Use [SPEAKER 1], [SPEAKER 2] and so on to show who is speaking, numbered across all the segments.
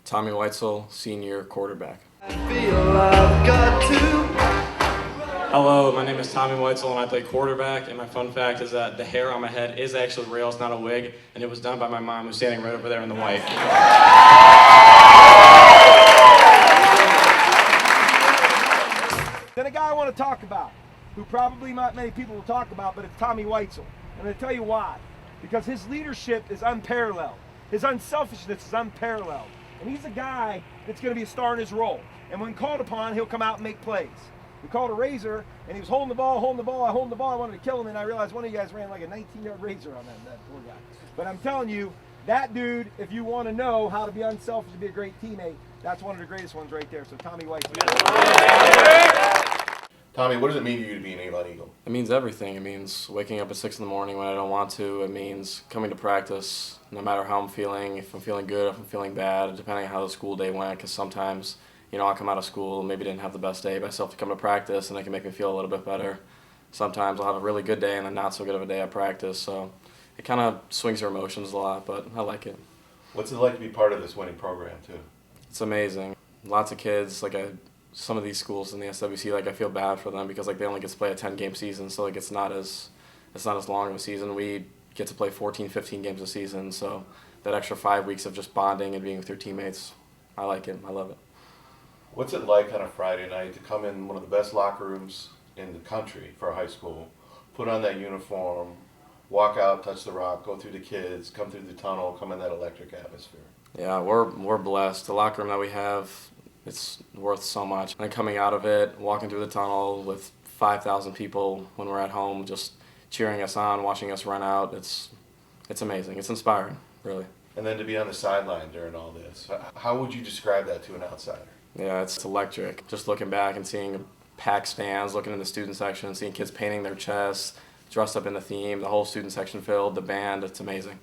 [SPEAKER 1] Tommy Weitzel, senior quarterback.
[SPEAKER 2] Hello, my name is Tommy Weitzel and I play quarterback, and my fun fact is that the hair on my head is actually real, it's not a wig, and it was done by my mom who's standing right over there in the white.
[SPEAKER 3] Then a guy I want to talk about, who probably not many people will talk about, but it's Tommy Weitzel. And I'll tell you why. Because his leadership is unparalleled. His unselfishness is unparalleled. And he's a guy that's going to be a star in his role. And when called upon, he'll come out and make plays. We called a razor, and he was holding the ball. I wanted to kill him, and I realized one of you guys ran like a 19-yard razor on that poor guy. But I'm telling you, that dude, if you want to know how to be unselfish and be a great teammate, that's one of the greatest ones right there. So Tommy Weitzel.
[SPEAKER 4] Tommy, what does it mean to you to be an Avon Eagle?
[SPEAKER 1] It means everything. It means waking up at 6 in the morning when I don't want to. It means coming to practice no matter how I'm feeling, if I'm feeling good, if I'm feeling bad, depending on how the school day went, because sometimes, I'll come out of school, maybe didn't have the best day, but I still have to come to practice, and it can make me feel a little bit better. Sometimes I'll have a really good day and then not so good of a day at practice, so it kind of swings your emotions a lot, but I like it.
[SPEAKER 4] What's it like to be part of this winning program, too?
[SPEAKER 1] It's amazing. Lots of kids, some of these schools in the SWC, I feel bad for them because they only get to play a 10-game season, so it's not as long of a season. We get to play 14, 15 games a season, so that extra 5 weeks of just bonding and being with your teammates, I like it. I love it.
[SPEAKER 4] What's it like on a Friday night to come in one of the best locker rooms in the country for a high school, put on that uniform, walk out, touch the rock, go through the kids, come through the tunnel, come in that electric atmosphere?
[SPEAKER 1] Yeah, we're blessed. The locker room that we have, it's worth so much. And coming out of it, walking through the tunnel with 5,000 people when we're at home, just cheering us on, watching us run out, it's amazing. It's inspiring, really.
[SPEAKER 4] And then to be on the sideline during all this, how would you describe that to an outsider?
[SPEAKER 1] Yeah, it's electric. Just looking back and seeing packed stands, looking in the student section, seeing kids painting their chests, dressed up in the theme, the whole student section filled, the band, it's amazing.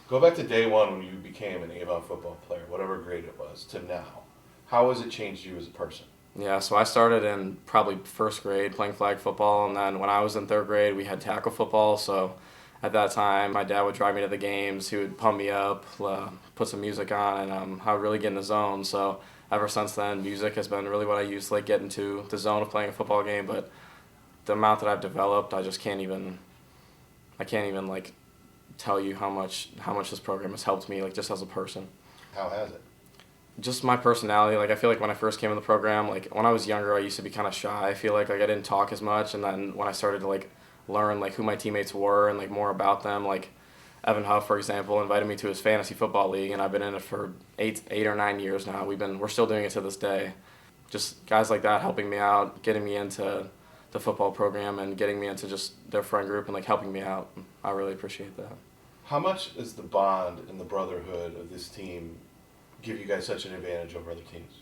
[SPEAKER 4] Go back to day one when you became an Avon football player, whatever grade it was, to now. How has it changed you as a person?
[SPEAKER 1] Yeah, so I started in probably first grade playing flag football, and then when I was in third grade, we had tackle football. So at that time, my dad would drive me to the games. He would pump me up, put some music on, and I would really get in the zone. So ever since then, music has been really what I use to get into the zone of playing a football game. But the amount that I've developed, I can't even tell you how much this program has helped me, just as a person.
[SPEAKER 4] How has it?
[SPEAKER 1] Just my personality. I feel like when I first came in the program, when I was younger, I used to be kind of shy. I feel like I didn't talk as much, and then when I started to learn who my teammates were and more about them, Evan Huff, for example, invited me to his fantasy football league, and I've been in it for eight or 9 years now. We're still doing it to this day. Just guys like that helping me out, getting me into the football program, and getting me into just their friend group and helping me out. I really appreciate that.
[SPEAKER 4] How much is the bond and the brotherhood of this team give you guys such an advantage over other teams?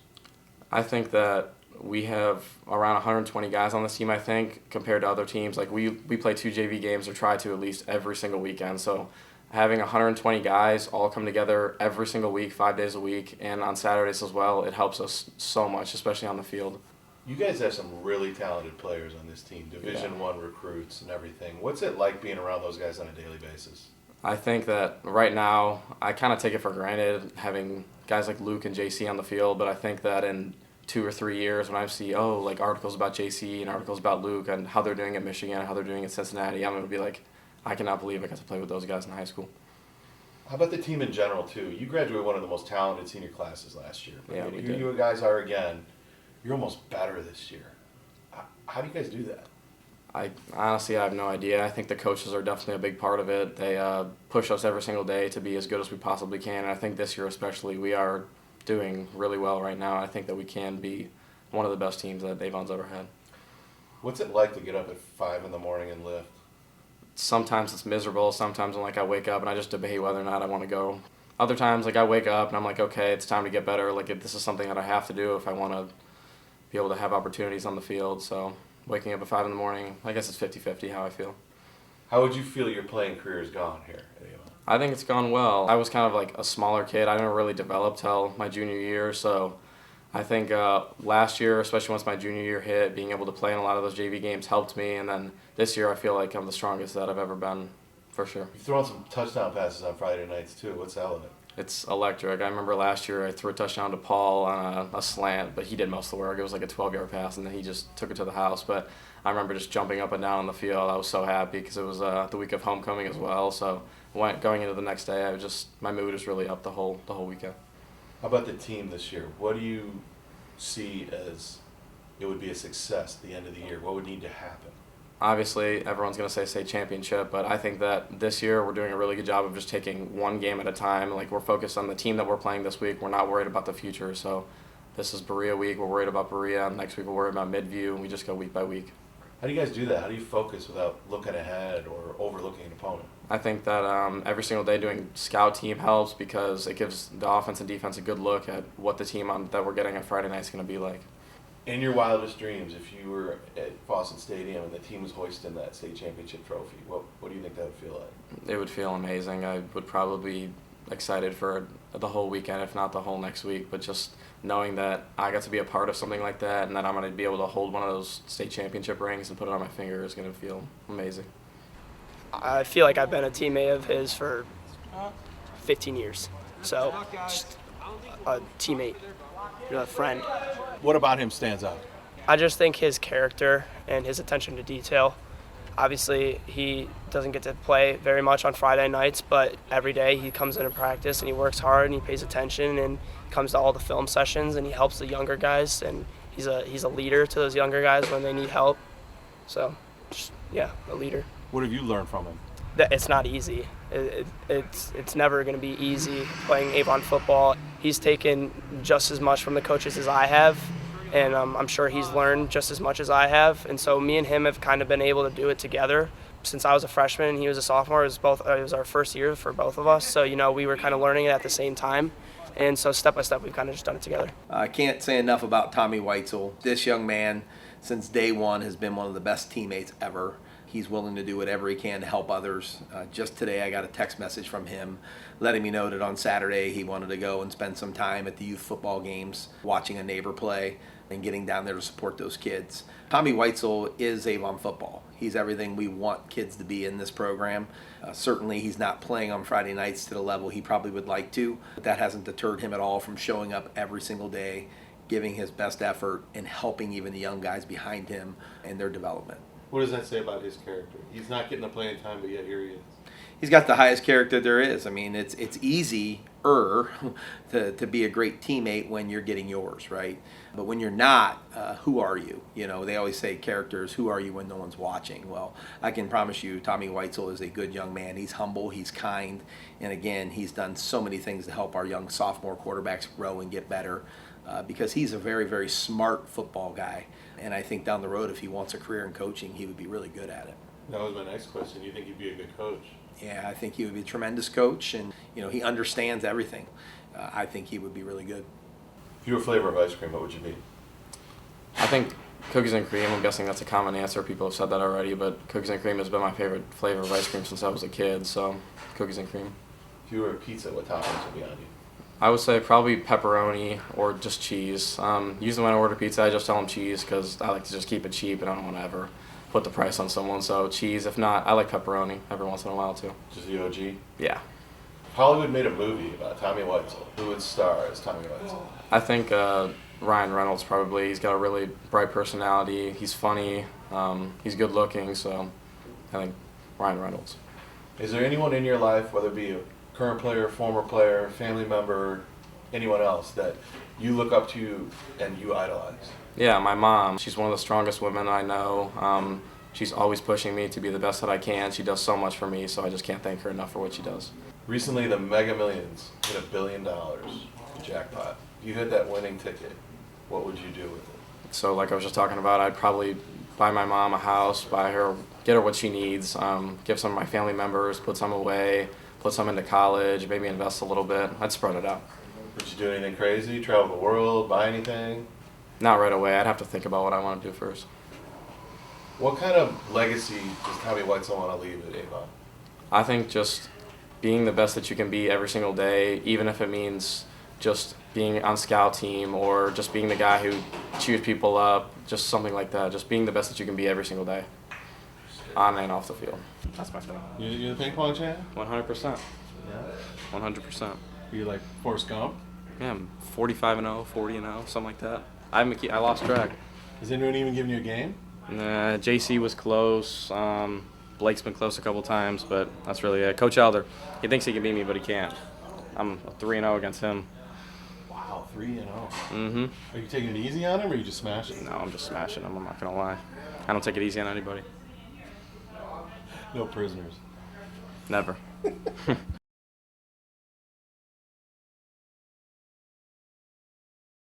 [SPEAKER 1] I think that we have around 120 guys on this team, I think, compared to other teams. We play 2 JV games, or try to at least every single weekend. So having 120 guys all come together every single week, 5 days a week, and on Saturdays as well, it helps us so much, especially on the field.
[SPEAKER 4] You guys have some really talented players on this team, Division I recruits and everything. What's it like being around those guys on a daily basis?
[SPEAKER 1] I think that right now, I kind of take it for granted having guys like Luke and JC on the field, but I think that in 2 or 3 years, when I see, articles about JC and articles about Luke and how they're doing at Michigan and how they're doing at Cincinnati, I'm going to be I cannot believe I got to play with those guys in high school.
[SPEAKER 4] How about the team in general, too? You graduated one of the most talented senior classes last year.
[SPEAKER 1] Yeah, we
[SPEAKER 4] here
[SPEAKER 1] did.
[SPEAKER 4] You guys are again. You're almost better this year. How do you guys do that?
[SPEAKER 1] I have no idea. I think the coaches are definitely a big part of it. They push us every single day to be as good as we possibly can, and I think this year especially we are doing really well right now. I think that we can be one of the best teams that Avon's ever had.
[SPEAKER 4] What's it like to get up at 5 in the morning and lift?
[SPEAKER 1] Sometimes it's miserable. Sometimes I wake up and I just debate whether or not I want to go. Other times I wake up and I'm okay, it's time to get better. If this is something that I have to do if I want to be able to have opportunities on the field. So waking up at 5 in the morning, I guess it's 50-50 how I feel.
[SPEAKER 4] How would you feel your playing career has gone here at Avon?
[SPEAKER 1] I think it's gone well. I was kind of a smaller kid. I didn't really develop till my junior year, so I think last year, especially once my junior year hit, being able to play in a lot of those JV games helped me, and then this year I feel like I'm the strongest that I've ever been, for sure.
[SPEAKER 4] You've thrown some touchdown passes on Friday nights too. What's that like?
[SPEAKER 1] It's electric. I remember last year I threw a touchdown to Paul on a slant, but he did most of the work. It was like a 12-yard pass, and then he just took it to the house. But I remember just jumping up and down on the field. I was so happy because it was the week of homecoming as well. So going into the next day, my mood was really up the whole weekend.
[SPEAKER 4] How about the team this year? What do you see as it would be a success at the end of the year? What would need to happen?
[SPEAKER 1] Obviously, everyone's going to say state championship, but I think that this year we're doing a really good job of just taking one game at a time. Like, we're focused on the team that we're playing this week. We're not worried about the future. So this is Berea week. We're worried about Berea. Next week we're worried about Midview, and we just go week by week.
[SPEAKER 4] How do you guys do that? How do you focus without looking ahead or overlooking an opponent?
[SPEAKER 1] I think that every single day doing scout team helps because it gives the offense and defense a good look at what the team that we're getting on Friday night is going to be like.
[SPEAKER 4] In your wildest dreams, if you were at Boston Stadium and the team was hoisting that state championship trophy, what do you think that would feel like?
[SPEAKER 1] It would feel amazing. I would probably be excited for the whole weekend, if not the whole next week, but just knowing that I got to be a part of something like that and that I'm going to be able to hold one of those state championship rings and put it on my finger is going to feel amazing.
[SPEAKER 5] I feel like I've been a teammate of his for 15 years, so just a teammate, a friend.
[SPEAKER 6] What about him stands out?
[SPEAKER 5] I just think his character and his attention to detail. Obviously, he doesn't get to play very much on Friday nights, but every day he comes into practice and he works hard and he pays attention and comes to all the film sessions and he helps the younger guys, and he's a leader to those younger guys when they need help. So, just, yeah, a leader.
[SPEAKER 6] What have you learned from him?
[SPEAKER 5] That it's not easy. It's never going to be easy playing Avon football. He's taken just as much from the coaches as I have, and I'm sure he's learned just as much as I have. And so me and him have kind of been able to do it together. Since I was a freshman and he was a sophomore, it was our first year for both of us. So, we were kind of learning it at the same time. And so step by step, we've kind of just done it together.
[SPEAKER 7] I can't say enough about Tommy Weitzel. This young man, since day one, has been one of the best teammates ever. He's willing to do whatever he can to help others. Just today I got a text message from him letting me know that on Saturday he wanted to go and spend some time at the youth football games, watching a neighbor play and getting down there to support those kids. Tommy Weitzel is Avon Football. He's everything we want kids to be in this program. Certainly he's not playing on Friday nights to the level he probably would like to, but that hasn't deterred him at all from showing up every single day, giving his best effort, and helping even the young guys behind him in their development.
[SPEAKER 4] What does that say about his character? He's not getting the playing time, but yet here he is.
[SPEAKER 7] He's got the highest character there is. I mean, it's easier to be a great teammate when you're getting yours, right? But when you're not, who are you? They always say characters, who are you when no one's watching? Well, I can promise you Tommy Weitzel is a good young man. He's humble, he's kind, and again, he's done so many things to help our young sophomore quarterbacks grow and get better because he's a very, very smart football guy. And I think down the road, if he wants a career in coaching, he would be really good at it.
[SPEAKER 4] That was my next question. You think he'd be a good coach?
[SPEAKER 7] Yeah, I think he would be a tremendous coach, and he understands everything. I think he would be really good.
[SPEAKER 4] If you were a flavor of ice cream, what would you be?
[SPEAKER 1] I think cookies and cream. I'm guessing that's a common answer. People have said that already, but cookies and cream has been my favorite flavor of ice cream since I was a kid, so cookies and cream.
[SPEAKER 4] If you were a pizza, what toppings would be on you?
[SPEAKER 1] I would say probably pepperoni or just cheese. Usually when I order pizza, I just tell them cheese because I like to just keep it cheap and I don't want to ever put the price on someone. So cheese. If not, I like pepperoni every once in a while too.
[SPEAKER 4] Just the OG?
[SPEAKER 1] Yeah.
[SPEAKER 4] If Hollywood made a movie about Tommy Weitzel, who would star as Tommy Weitzel?
[SPEAKER 1] I think Ryan Reynolds probably. He's got a really bright personality. He's funny. He's good looking. So I think Ryan Reynolds.
[SPEAKER 4] Is there anyone in your life, whether it be a current player, former player, family member, anyone else that you look up to and you idolize?
[SPEAKER 1] Yeah, my mom. She's one of the strongest women I know. She's always pushing me to be the best that I can. She does so much for me, so I just can't thank her enough for what she does.
[SPEAKER 4] Recently, the Mega Millions hit $1 billion, the jackpot. If you hit that winning ticket, what would you do with it?
[SPEAKER 1] So like I was just talking about, I'd probably buy my mom a house, get her what she needs, give some of my family members, put some away, put some into college, maybe invest a little bit. I'd spread it out.
[SPEAKER 4] Would you do anything crazy? Travel the world? Buy anything?
[SPEAKER 1] Not right away. I'd have to think about what I want to do first.
[SPEAKER 4] What kind of legacy does Tommy Weitzel want to leave at Avon?
[SPEAKER 1] I think just being the best that you can be every single day, even if it means just being on scout team or just being the guy who cheers people up, just something like that. Just being the best that you can be every single day, on and off the field. That's my thing.
[SPEAKER 4] You're the ping pong champ?
[SPEAKER 1] 100%.
[SPEAKER 4] Yeah.
[SPEAKER 1] 100%.
[SPEAKER 6] Are you like Forrest Gump?
[SPEAKER 1] Yeah, I'm 45-0, 40-0, something like that. I lost track.
[SPEAKER 6] Is anyone even giving you a game?
[SPEAKER 1] Nah, JC was close. Blake's been close a couple times, but that's really it. Coach Elder, he thinks he can beat me, but he can't. I'm 3-0 against him.
[SPEAKER 6] Wow, 3-0.
[SPEAKER 1] Mm-hmm.
[SPEAKER 6] Are you taking it easy on him, or are you just smashing?
[SPEAKER 1] No, I'm just smashing him. I'm not gonna lie. I don't take it easy on anybody.
[SPEAKER 6] No prisoners.
[SPEAKER 1] Never.